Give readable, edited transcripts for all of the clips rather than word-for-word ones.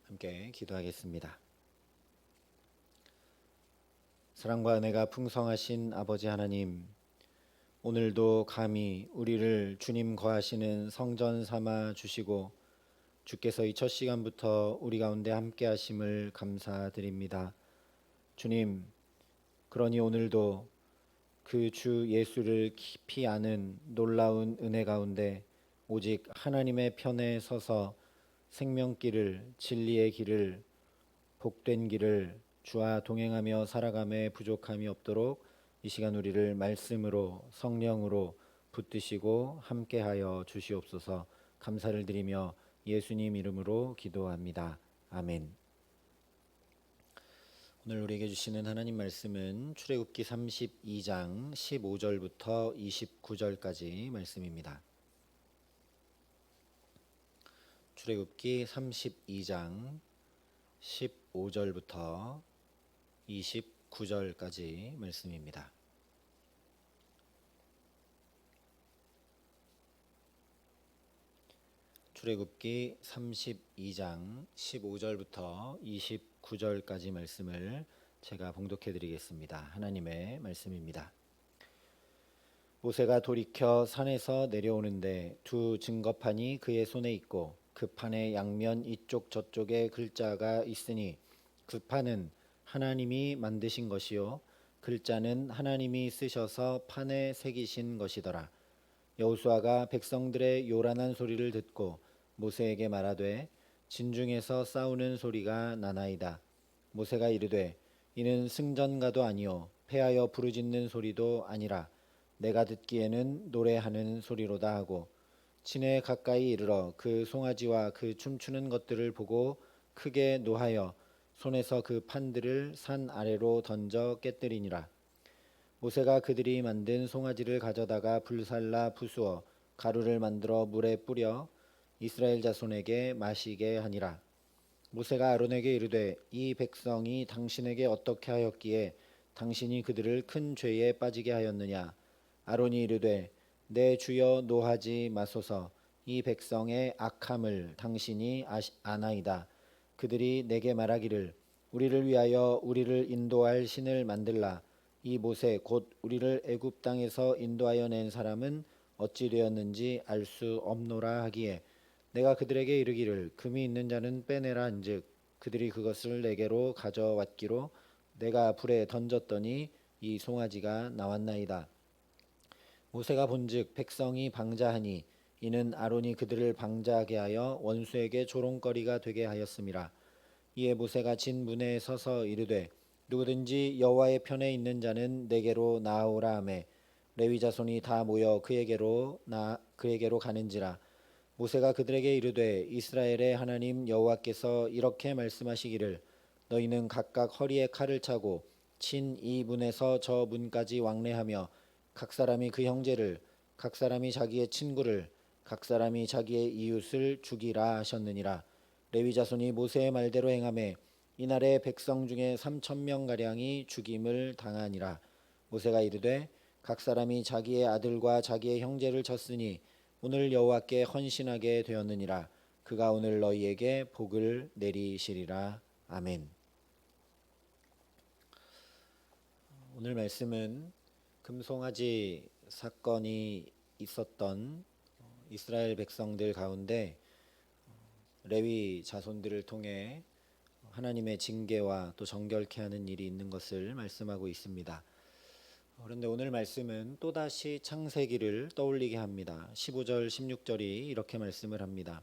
함께 기도하겠습니다. 사랑과 은혜가 풍성하신 아버지 하나님, 오늘도 감히 우리를 주님 거하시는 성전 삼아 주시고 주께서 이 첫 시간부터 우리 가운데 함께 하심을 감사드립니다. 주님, 그러니 오늘도 그 주 예수를 깊이 아는 놀라운 은혜 가운데 오직 하나님의 편에 서서 생명길을, 진리의 길을, 복된 길을 주와 동행하며 살아감에 부족함이 없도록 이 시간 우리를 말씀으로 성령으로 붙드시고 함께하여 주시옵소서. 감사를 드리며 예수님 이름으로 기도합니다. 아멘. 오늘 우리에게 주시는 하나님 말씀은 출애굽기 32장 15절부터 29절까지 말씀입니다. 출애굽기 32장 15절부터 29절까지 말씀입니다. 출애굽기 32장 15절부터 29절까지 말씀을 제가 봉독해 드리겠습니다. 하나님의 말씀입니다. 모세가 돌이켜 산에서 내려오는데 두 증거판이 그의 손에 있고 그 판의 양면 이쪽 저쪽에 글자가 있으니 그 판은 하나님이 만드신 것이요 글자는 하나님이 쓰셔서 판에 새기신 것이더라. 여호수아가 백성들의 요란한 소리를 듣고 모세에게 말하되 진중에서 싸우는 소리가 나나이다. 모세가 이르되 이는 승전가도 아니요 패하여 부르짖는 소리도 아니라 내가 듣기에는 노래하는 소리로다 하고 진에 가까이 이르러 그 송아지와 그 춤추는 것들을 보고 크게 노하여 손에서 그 판들을 산 아래로 던져 깨뜨리니라. 모세가 그들이 만든 송아지를 가져다가 불살라 부수어 가루를 만들어 물에 뿌려 이스라엘 자손에게 마시게 하니라. 모세가 아론에게 이르되 이 백성이 당신에게 어떻게 하였기에 당신이 그들을 큰 죄에 빠지게 하였느냐. 아론이 이르되 내 주여 노하지 마소서. 이 백성의 악함을 당신이 아나이다. 그들이 내게 말하기를 우리를 위하여 우리를 인도할 신을 만들라. 이 모세 곧 우리를 애굽 땅에서 인도하여 낸 사람은 어찌 되었는지 알 수 없노라 하기에 내가 그들에게 이르기를 금이 있는 자는 빼내라 한즉 그들이 그것을 내게로 가져왔기로 내가 불에 던졌더니 이 송아지가 나왔나이다. 모세가 본즉 백성이 방자하니 이는 아론이 그들을 방자하게 하여 원수에게 조롱거리가 되게 하였음이라. 이에 모세가 진 문에 서서 이르되 누구든지 여호와의 편에 있는 자는 내게로 나아오라 하매 레위 자손이 다 모여 그에게로 가는지라. 모세가 그들에게 이르되 이스라엘의 하나님 여호와께서 이렇게 말씀하시기를 너희는 각각 허리에 칼을 차고 친 이 문에서 저 문까지 왕래하며 각 사람이 그 형제를 각 사람이 자기의 친구를 각 사람이 자기의 이웃을 죽이라 하셨느니라. 레위 자손이 모세의 말대로 행하매 이날에 백성 중에 3,000명 가량이 죽임을 당하니라. 모세가 이르되 각 사람이 자기의 아들과 자기의 형제를 쳤으니 오늘 여호와께 헌신하게 되었느니라. 그가 오늘 너희에게 복을 내리시리라. 아멘. 오늘 말씀은 금송아지 사건이 있었던 이스라엘 백성들 가운데 레위 자손들을 통해 하나님의 징계와 또 정결케 하는 일이 있는 것을 말씀하고 있습니다. 그런데 오늘 말씀은 또다시 창세기를 떠올리게 합니다. 15절 16절이 이렇게 말씀을 합니다.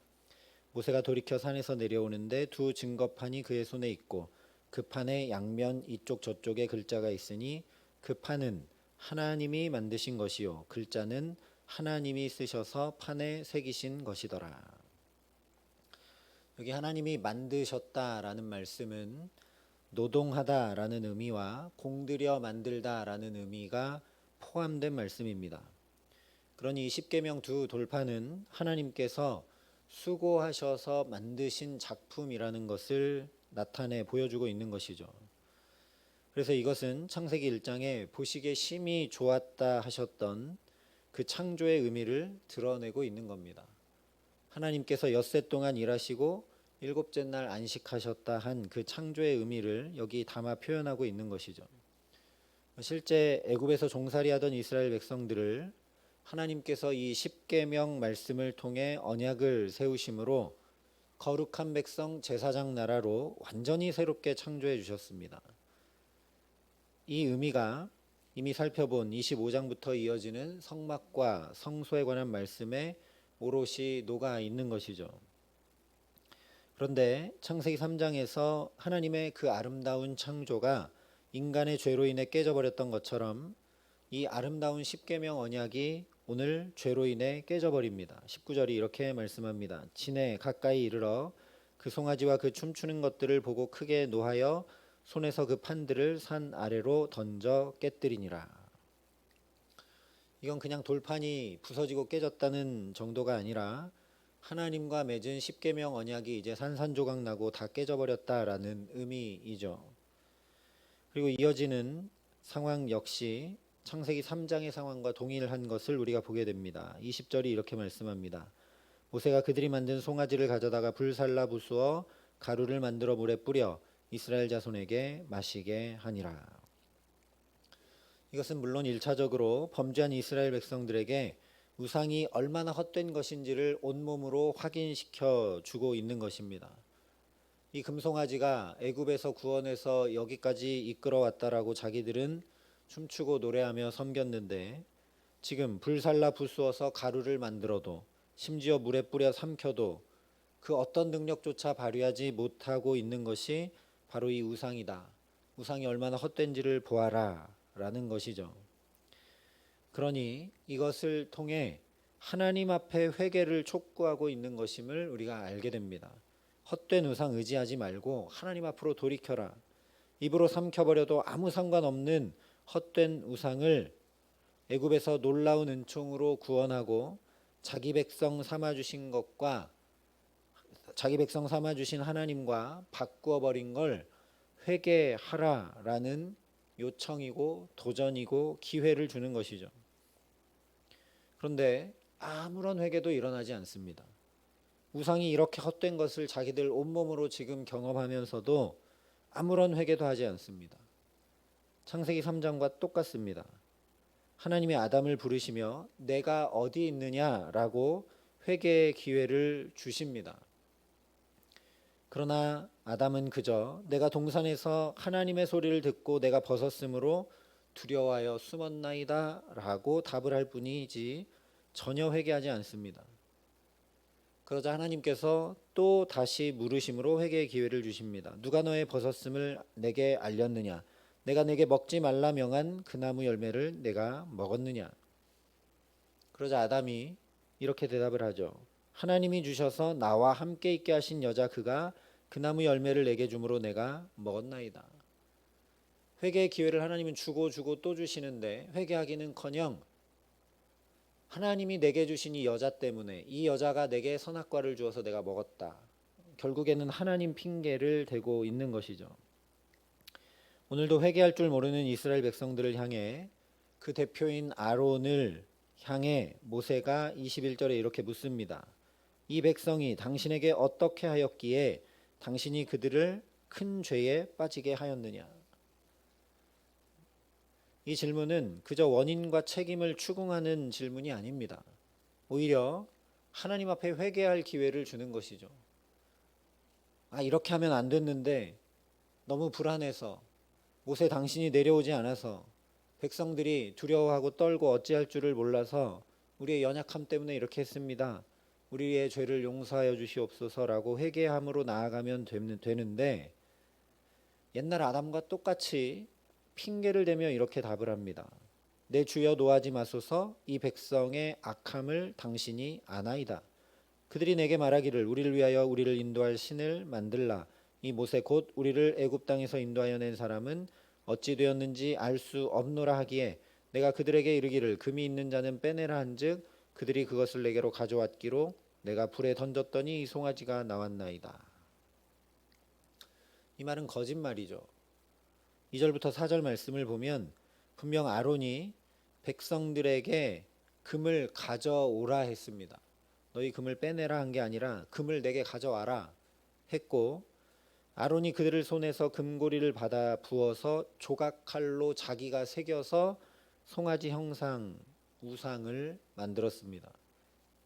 모세가 돌이켜 산에서 내려오는데 두 증거판이 그의 손에 있고 그 판의 양면 이쪽 저쪽에 글자가 있으니 그 판은 하나님이 만드신 것이요 글자는 하나님이 쓰셔서 판에 새기신 것이더라. 여기 하나님이 만드셨다라는 말씀은 노동하다라는 의미와 공들여 만들다라는 의미가 포함된 말씀입니다. 그러니 10계명 두 돌판은 하나님께서 수고하셔서 만드신 작품이라는 것을 나타내 보여주고 있는 것이죠. 그래서 이것은 창세기 1장에 보시기에 심히 좋았다 하셨던 그 창조의 의미를 드러내고 있는 겁니다. 하나님께서 엿새 동안 일하시고 일곱째 날 안식하셨다 한 그 창조의 의미를 여기 담아 표현하고 있는 것이죠. 실제 애굽에서 종살이하던 이스라엘 백성들을 하나님께서 이 십계명 말씀을 통해 언약을 세우심으로 거룩한 백성 제사장 나라로 완전히 새롭게 창조해 주셨습니다. 이 의미가 이미 살펴본 25장부터 이어지는 성막과 성소에 관한 말씀에 오롯이 녹아 있는 것이죠. 그런데 창세기 3장에서 하나님의 그 아름다운 창조가 인간의 죄로 인해 깨져버렸던 것처럼 이 아름다운 십계명 언약이 오늘 죄로 인해 깨져버립니다. 19절이 이렇게 말씀합니다. 진에 가까이 이르러 그 송아지와 그 춤추는 것들을 보고 크게 노하여 손에서 그 판들을 산 아래로 던져 깨뜨리니라. 이건 그냥 돌판이 부서지고 깨졌다는 정도가 아니라 하나님과 맺은 십계명 언약이 이제 산산조각 나고 다 깨져버렸다라는 의미이죠. 그리고 이어지는 상황 역시 창세기 3장의 상황과 동일한 것을 우리가 보게 됩니다. 20절이 이렇게 말씀합니다. 모세가 그들이 만든 송아지를 가져다가 불살라 부수어 가루를 만들어 물에 뿌려 이스라엘 자손에게 마시게 하니라. 이것은 물론 1차적으로 범죄한 이스라엘 백성들에게 우상이 얼마나 헛된 것인지를 온몸으로 확인시켜 주고 있는 것입니다. 이 금송아지가 애굽에서 구원해서 여기까지 이끌어왔다라고 자기들은 춤추고 노래하며 섬겼는데 지금 불살라 부수어서 가루를 만들어도 심지어 물에 뿌려 삼켜도 그 어떤 능력조차 발휘하지 못하고 있는 것이 바로 이 우상이다. 우상이 얼마나 헛된지를 보아라 라는 것이죠. 그러니 이것을 통해 하나님 앞에 회개를 촉구하고 있는 것임을 우리가 알게 됩니다. 헛된 우상 의지하지 말고 하나님 앞으로 돌이켜라. 입으로 삼켜버려도 아무 상관없는 헛된 우상을 애굽에서 놀라운 은총으로 구원하고 자기 백성 삼아주신 것과 자기 백성 삼아주신 하나님과 바꾸어 버린 걸 회개하라라는 요청이고 도전이고 기회를 주는 것이죠. 그런데 아무런 회개도 일어나지 않습니다. 우상이 이렇게 헛된 것을 자기들 온몸으로 지금 경험하면서도 아무런 회개도 하지 않습니다. 창세기 3장과 똑같습니다. 하나님이 아담을 부르시며 내가 어디 있느냐라고 회개의 기회를 주십니다. 그러나 아담은 그저 내가 동산에서 하나님의 소리를 듣고 내가 벗었으므로 두려워하여 숨었나이다 라고 답을 할 뿐이지 전혀 회개하지 않습니다. 그러자 하나님께서 또 다시 물으심으로 회개의 기회를 주십니다. 누가 너의 벗었음을 내게 알렸느냐? 내가 내게 먹지 말라 명한 그 나무 열매를 내가 먹었느냐? 그러자 아담이 이렇게 대답을 하죠. 하나님이 주셔서 나와 함께 있게 하신 여자 그가 그 나무 열매를 내게 주므로 내가 먹었나이다. 회개의 기회를 하나님은 주고 또 주시는데 회개하기는커녕 하나님이 내게 주신 이 여자 때문에 이 여자가 내게 선악과를 주어서 내가 먹었다. 결국에는 하나님 핑계를 대고 있는 것이죠. 오늘도 회개할 줄 모르는 이스라엘 백성들을 향해 그 대표인 아론을 향해 모세가 21절에 이렇게 묻습니다. 이 백성이 당신에게 어떻게 하였기에 당신이 그들을 큰 죄에 빠지게 하였느냐. 이 질문은 그저 원인과 책임을 추궁하는 질문이 아닙니다. 오히려 하나님 앞에 회개할 기회를 주는 것이죠. 이렇게 하면 안 됐는데 너무 불안해서 모세 당신이 내려오지 않아서 백성들이 두려워하고 떨고 어찌할 줄을 몰라서 우리의 연약함 때문에 이렇게 했습니다. 우리의 죄를 용서하여 주시옵소서라고 회개함으로 나아가면 되는데 옛날 아담과 똑같이 핑계를 대며 이렇게 답을 합니다. 내 주여 노하지 마소서 이 백성의 악함을 당신이 아나이다. 그들이 내게 말하기를 우리를 위하여 우리를 인도할 신을 만들라. 이 모세 곧 우리를 애굽 땅에서 인도하여 낸 사람은 어찌 되었는지 알 수 없노라 하기에 내가 그들에게 이르기를 금이 있는 자는 빼내라 한즉 그들이 그것을 내게로 가져왔기로 내가 불에 던졌더니 이 송아지가 나왔나이다. 이 말은 거짓말이죠. 2절부터 4절 말씀을 보면 분명 아론이 백성들에게 금을 가져오라 했습니다. 너희 금을 빼내라 한 게 아니라 금을 내게 가져와라. 했고 아론이 그들을 손에서 금고리를 받아 부어서 조각칼로 자기가 새겨서 송아지 형상 우상을 만들었습니다.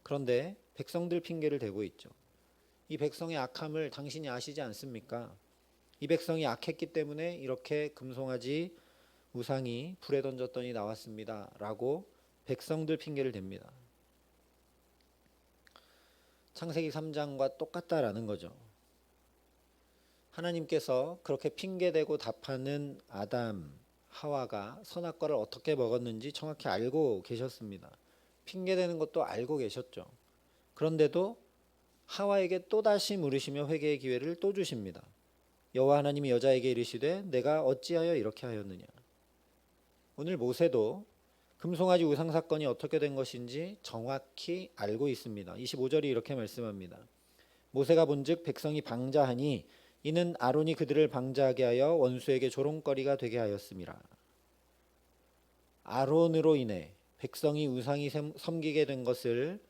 그런데 백성들 핑계를 대고 있죠. 이 백성의 악함을 당신이 아시지 않습니까? 이 백성이 악했기 때문에 이렇게 금송아지 우상이 불에 던졌더니 나왔습니다. 라고 백성들 핑계를 댑니다. 창세기 3장과 똑같다라는 거죠. 하나님께서 그렇게 핑계대고 답하는 아담, 하와가 선악과를 어떻게 먹었는지 정확히 알고 계셨습니다. 핑계대는 것도 알고 계셨죠. 그런데도 하와에게 또다시 물으시며 회개의 기회를 또 주십니다. 여호와 하나님이 여자에게 이르시되 내가 어찌하여 이렇게 하였느냐. 오늘 모세도 금송아지 우상 사건이 어떻게 된 것인지 정확히 알고 있습니다. 25절이 이렇게 말씀합니다. 모세가 본즉 백성이 방자하니 이는 아론이 그들을 방자하게 하여 원수에게 조롱거리가 되게 하였음이라. 아론으로 인해 백성이 우상이 섬기게 된 것을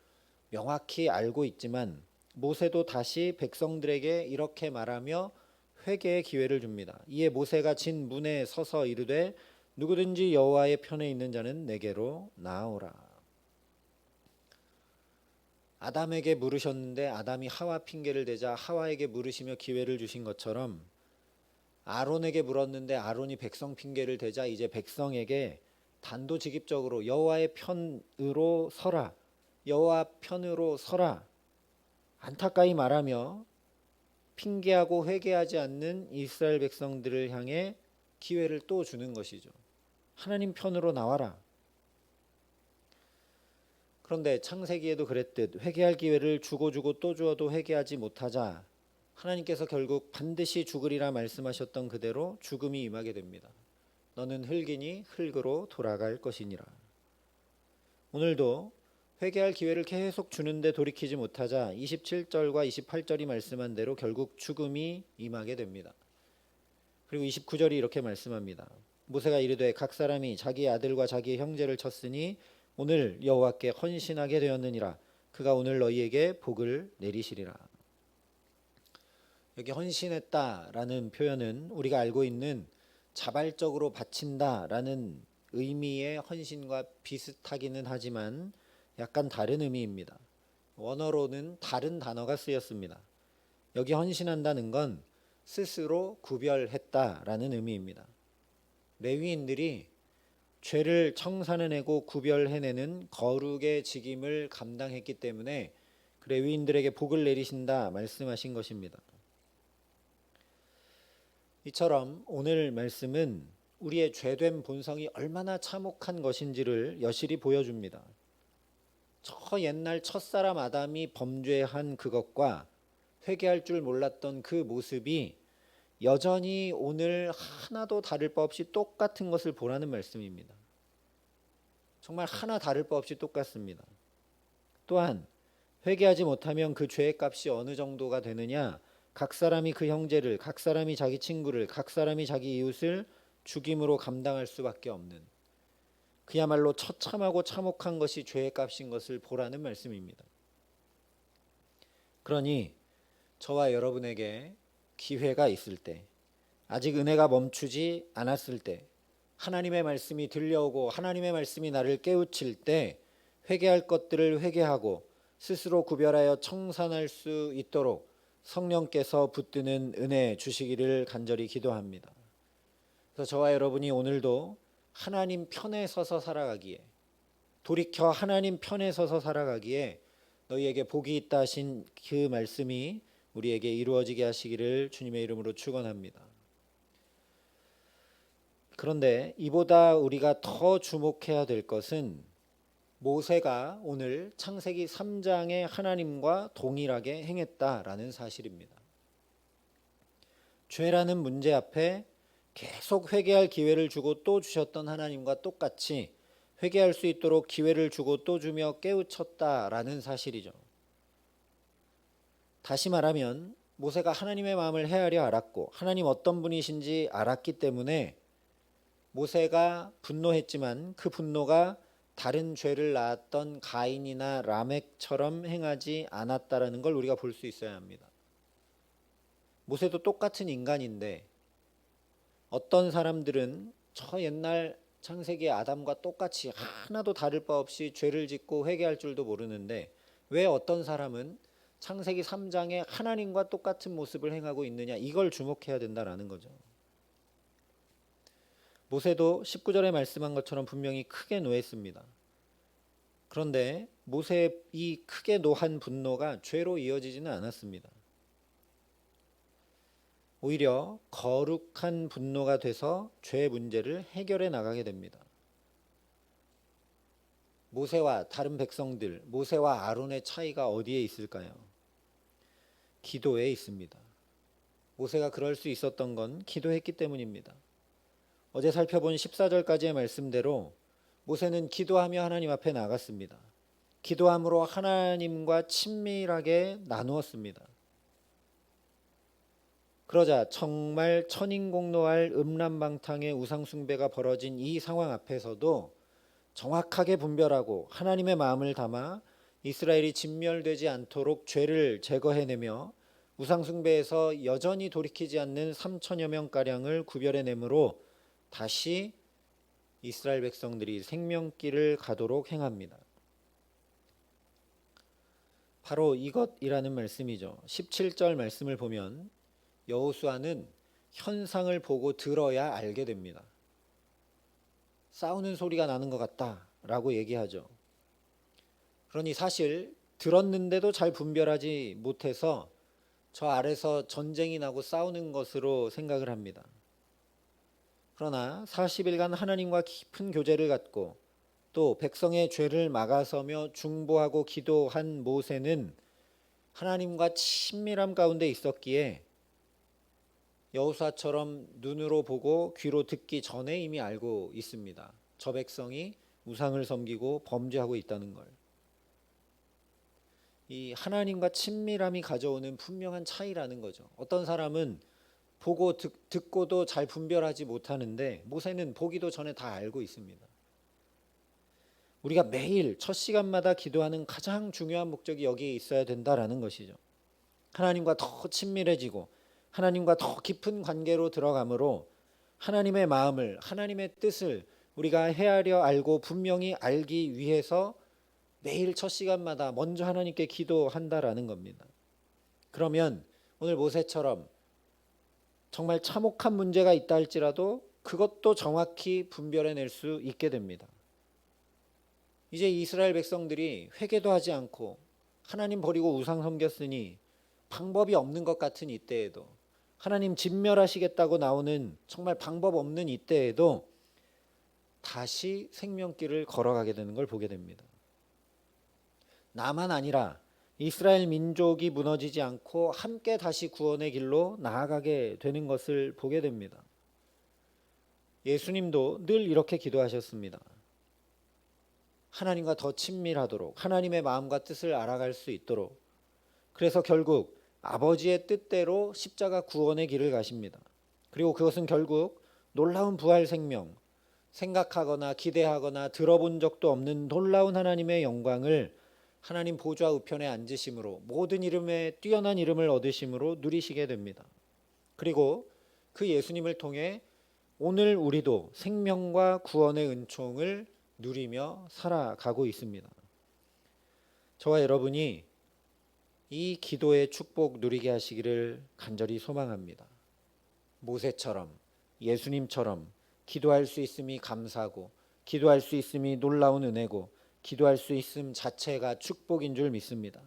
명확히 알고 있지만 모세도 다시 백성들에게 이렇게 말하며 회개의 기회를 줍니다. 이에 모세가 진 문에 서서 이르되 누구든지 여호와의 편에 있는 자는 내게로 나아오라. 아담에게 물으셨는데 아담이 하와 핑계를 대자 하와에게 물으시며 기회를 주신 것처럼 아론에게 물었는데 아론이 백성 핑계를 대자 이제 백성에게 단도직입적으로 여호와의 편으로 서라, 여호와 편으로 서라 안타까이 말하며 핑계하고 회개하지 않는 이스라엘 백성들을 향해 기회를 또 주는 것이죠. 하나님 편으로 나와라. 그런데 창세기에도 그랬듯 회개할 기회를 주고 또 주어도 회개하지 못하자 하나님께서 결국 반드시 죽으리라 말씀하셨던 그대로 죽음이 임하게 됩니다. 너는 흙이니 흙으로 돌아갈 것이니라. 오늘도 회개할 기회를 계속 주는데 돌이키지 못하자 27절과 28절이 말씀한 대로 결국 죽음이 임하게 됩니다. 그리고 29절이 이렇게 말씀합니다. 모세가 이르되 각 사람이 자기의 아들과 자기의 형제를 쳤으니 오늘 여호와께 헌신하게 되었느니라. 그가 오늘 너희에게 복을 내리시리라. 여기 헌신했다라는 표현은 우리가 알고 있는 자발적으로 바친다라는 의미의 헌신과 비슷하기는 하지만 약간 다른 의미입니다. 원어로는 다른 단어가 쓰였습니다. 여기 헌신한다는 건 스스로 구별했다라는 의미입니다. 레위인들이 죄를 청산해내고 구별해내는 거룩의 직임을 감당했기 때문에 레위인들에게 복을 내리신다 말씀하신 것입니다. 이처럼 오늘 말씀은 우리의 죄된 본성이 얼마나 참혹한 것인지를 여실히 보여줍니다. 저 옛날 첫사람 아담이 범죄한 그것과 회개할 줄 몰랐던 그 모습이 여전히 오늘 하나도 다를 바 없이 똑같은 것을 보라는 말씀입니다. 정말 하나 다를 바 없이 똑같습니다. 또한 회개하지 못하면 그 죄의 값이 어느 정도가 되느냐, 각 사람이 그 형제를, 각 사람이 자기 친구를, 각 사람이 자기 이웃을 죽임으로 감당할 수밖에 없는, 그야말로 처참하고 참혹한 것이 죄의 값인 것을 보라는 말씀입니다. 그러니 저와 여러분에게 기회가 있을 때, 아직 은혜가 멈추지 않았을 때, 하나님의 말씀이 들려오고 하나님의 말씀이 나를 깨우칠 때 회개할 것들을 회개하고 스스로 구별하여 청산할 수 있도록 성령께서 붙드는 은혜 주시기를 간절히 기도합니다. 그래서 저와 여러분이 오늘도 하나님 편에 서서 살아가기에, 돌이켜 하나님 편에 서서 살아가기에 너희에게 복이 있다 하신 그 말씀이 우리에게 이루어지게 하시기를 주님의 이름으로 축원합니다. 그런데 이보다 우리가 더 주목해야 될 것은 모세가 오늘 창세기 3장에 하나님과 동일하게 행했다라는 사실입니다. 죄라는 문제 앞에 계속 회개할 기회를 주고 또 주셨던 하나님과 똑같이 회개할 수 있도록 기회를 주고 또 주며 깨우쳤다라는 사실이죠. 다시 말하면 모세가 하나님의 마음을 헤아려 알았고 하나님 어떤 분이신지 알았기 때문에 모세가 분노했지만 그 분노가 다른 죄를 낳았던 가인이나 라멕처럼 행하지 않았다라는 걸 우리가 볼 수 있어야 합니다. 모세도 똑같은 인간인데 어떤 사람들은 저 옛날 창세기 아담과 똑같이 하나도 다를 바 없이 죄를 짓고 회개할 줄도 모르는데 왜 어떤 사람은 창세기 3장에 하나님과 똑같은 모습을 행하고 있느냐, 이걸 주목해야 된다라는 거죠. 모세도 19절에 말씀한 것처럼 분명히 크게 노했습니다. 그런데 모세의 이 크게 노한 분노가 죄로 이어지지는 않았습니다. 오히려 거룩한 분노가 돼서 죄 문제를 해결해 나가게 됩니다. 모세와 다른 백성들, 모세와 아론의 차이가 어디에 있을까요? 기도에 있습니다. 모세가 그럴 수 있었던 건 기도했기 때문입니다. 어제 살펴본 14절까지의 말씀대로 모세는 기도하며 하나님 앞에 나갔습니다. 기도함으로 하나님과 친밀하게 나누었습니다. 그러자 정말 천인공노할 음란방탕의 우상숭배가 벌어진 이 상황 앞에서도 정확하게 분별하고 하나님의 마음을 담아 이스라엘이 진멸되지 않도록 죄를 제거해내며 우상숭배에서 여전히 돌이키지 않는 3천여 명가량을 구별해내므로 다시 이스라엘 백성들이 생명길을 가도록 행합니다. 바로 이것이라는 말씀이죠. 17절 말씀을 보면 여호수아는 현상을 보고 들어야 알게 됩니다. 싸우는 소리가 나는 것 같다라고 얘기하죠. 그러니 사실 들었는데도 잘 분별하지 못해서 저 아래서 전쟁이 나고 싸우는 것으로 생각을 합니다. 그러나 40일간 하나님과 깊은 교제를 갖고 또 백성의 죄를 막아서며 중보하고 기도한 모세는 하나님과 친밀함 가운데 있었기에 여호수아처럼 눈으로 보고 귀로 듣기 전에 이미 알고 있습니다. 저 백성이 우상을 섬기고 범죄하고 있다는 걸. 이 하나님과 친밀함이 가져오는 분명한 차이라는 거죠. 어떤 사람은 보고 듣고도 잘 분별하지 못하는데 모세는 보기도 전에 다 알고 있습니다. 우리가 매일 첫 시간마다 기도하는 가장 중요한 목적이 여기에 있어야 된다라는 것이죠. 하나님과 더 친밀해지고 하나님과 더 깊은 관계로 들어가므로 하나님의 마음을, 하나님의 뜻을 우리가 헤아려 알고 분명히 알기 위해서 매일 첫 시간마다 먼저 하나님께 기도한다라는 겁니다. 그러면 오늘 모세처럼 정말 참혹한 문제가 있다 할지라도 그것도 정확히 분별해낼 수 있게 됩니다. 이제 이스라엘 백성들이 회개도 하지 않고 하나님 버리고 우상 섬겼으니 방법이 없는 것 같은 이때에도, 하나님 진멸하시겠다고 나오는 정말 방법 없는 이때에도 다시 생명길을 걸어가게 되는 걸 보게 됩니다. 나만 아니라 이스라엘 민족이 무너지지 않고 함께 다시 구원의 길로 나아가게 되는 것을 보게 됩니다. 예수님도 늘 이렇게 기도하셨습니다. 하나님과 더 친밀하도록, 하나님의 마음과 뜻을 알아갈 수 있도록. 그래서 결국 아버지의 뜻대로 십자가 구원의 길을 가십니다. 그리고 그것은 결국 놀라운 부활 생명, 생각하거나 기대하거나 들어본 적도 없는 놀라운 하나님의 영광을 하나님 보좌 우편에 앉으심으로, 모든 이름에 뛰어난 이름을 얻으심으로 누리시게 됩니다. 그리고 그 예수님을 통해 오늘 우리도 생명과 구원의 은총을 누리며 살아가고 있습니다. 저와 여러분이 이 기도의 축복 누리게 하시기를 간절히 소망합니다. 모세처럼, 예수님처럼 기도할 수 있음이 감사고, 기도할 수 있음이 놀라운 은혜고, 기도할 수 있음 자체가 축복인 줄 믿습니다.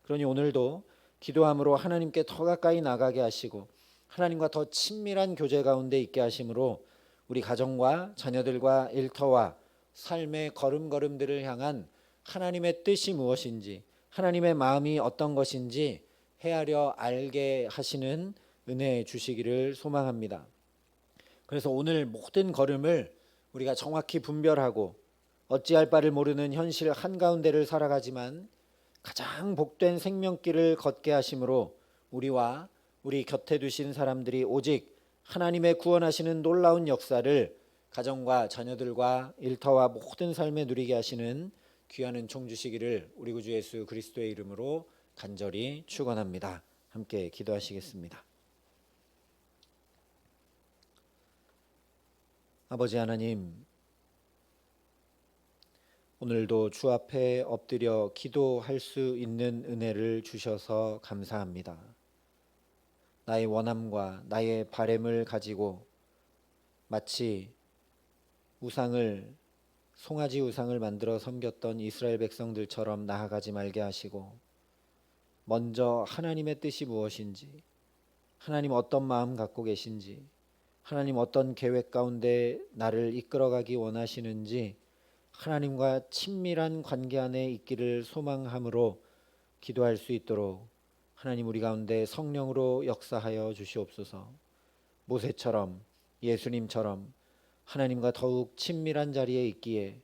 그러니 오늘도 기도함으로 하나님께 더 가까이 나가게 하시고 하나님과 더 친밀한 교제 가운데 있게 하심으로 우리 가정과 자녀들과 일터와 삶의 걸음걸음들을 향한 하나님의 뜻이 무엇인지, 하나님의 마음이 어떤 것인지 헤아려 알게 하시는 은혜 주시기를 소망합니다. 그래서 오늘 모든 걸음을 우리가 정확히 분별하고 어찌할 바를 모르는 현실 한가운데를 살아가지만 가장 복된 생명길을 걷게 하심으로 우리와 우리 곁에 두신 사람들이 오직 하나님의 구원하시는 놀라운 역사를 가정과 자녀들과 일터와 모든 삶에 누리게 하시는 귀한 은총 주시기를 우리 구주 예수 그리스도의 이름으로 간절히 축원합니다. 함께 기도하시겠습니다. 아버지 하나님, 오늘도 주 앞에 엎드려 기도할 수 있는 은혜를 주셔서 감사합니다. 나의 원함과 나의 바램을 가지고 마치 송아지 우상을 만들어 섬겼던 이스라엘 백성들처럼 나아가지 말게 하시고, 먼저 하나님의 뜻이 무엇인지, 하나님 어떤 마음 갖고 계신지, 하나님 어떤 계획 가운데 나를 이끌어가기 원하시는지 하나님과 친밀한 관계 안에 있기를 소망함으로 기도할 수 있도록 하나님 우리 가운데 성령으로 역사하여 주시옵소서. 모세처럼, 예수님처럼 하나님과 더욱 친밀한 자리에 있기에,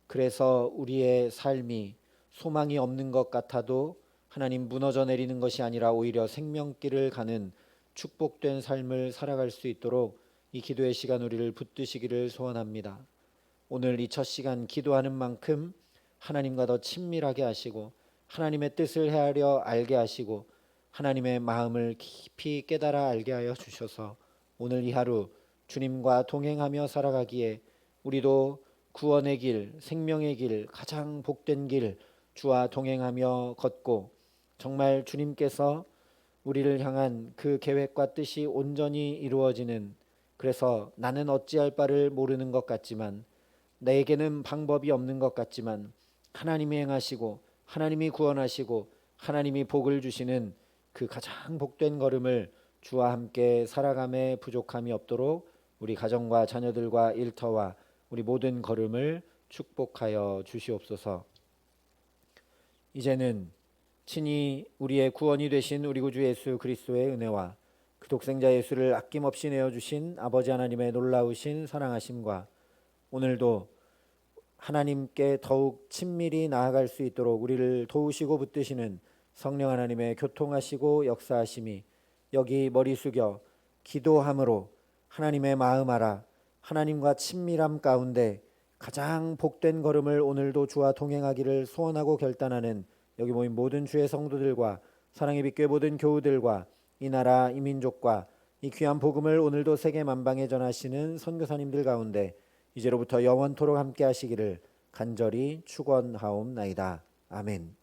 그래서 우리의 삶이 소망이 없는 것 같아도 하나님 무너져 내리는 것이 아니라 오히려 생명길을 가는 축복된 삶을 살아갈 수 있도록 이 기도의 시간 우리를 붙드시기를 소원합니다. 오늘 이 첫 시간 기도하는 만큼 하나님과 더 친밀하게 하시고, 하나님의 뜻을 헤아려 알게 하시고, 하나님의 마음을 깊이 깨달아 알게 하여 주셔서 오늘 이 하루 주님과 동행하며 살아가기에 우리도 구원의 길, 생명의 길, 가장 복된 길 주와 동행하며 걷고, 정말 주님께서 우리를 향한 그 계획과 뜻이 온전히 이루어지는, 그래서 나는 어찌할 바를 모르는 것 같지만, 내게는 방법이 없는 것 같지만 하나님이 행하시고 하나님이 구원하시고 하나님이 복을 주시는 그 가장 복된 걸음을 주와 함께 살아감에 부족함이 없도록 우리 가정과 자녀들과 일터와 우리 모든 걸음을 축복하여 주시옵소서. 이제는 친히 우리의 구원이 되신 우리 구주 예수 그리스도의 은혜와 그 독생자 예수를 아낌없이 내어주신 아버지 하나님의 놀라우신 사랑하심과 오늘도 하나님께 더욱 친밀히 나아갈 수 있도록 우리를 도우시고 붙드시는 성령 하나님의 교통하시고 역사하심이, 여기 머리 숙여 기도함으로 하나님의 마음 알아 하나님과 친밀함 가운데 가장 복된 걸음을 오늘도 주와 동행하기를 소원하고 결단하는 여기 모인 모든 주의 성도들과 사랑의 빛교회 모든 교우들과 이 나라 이 민족과 이 귀한 복음을 오늘도 세계 만방에 전하시는 선교사님들 가운데 이제로부터 영원토록 함께 하시기를 간절히 축원하옵나이다. 아멘.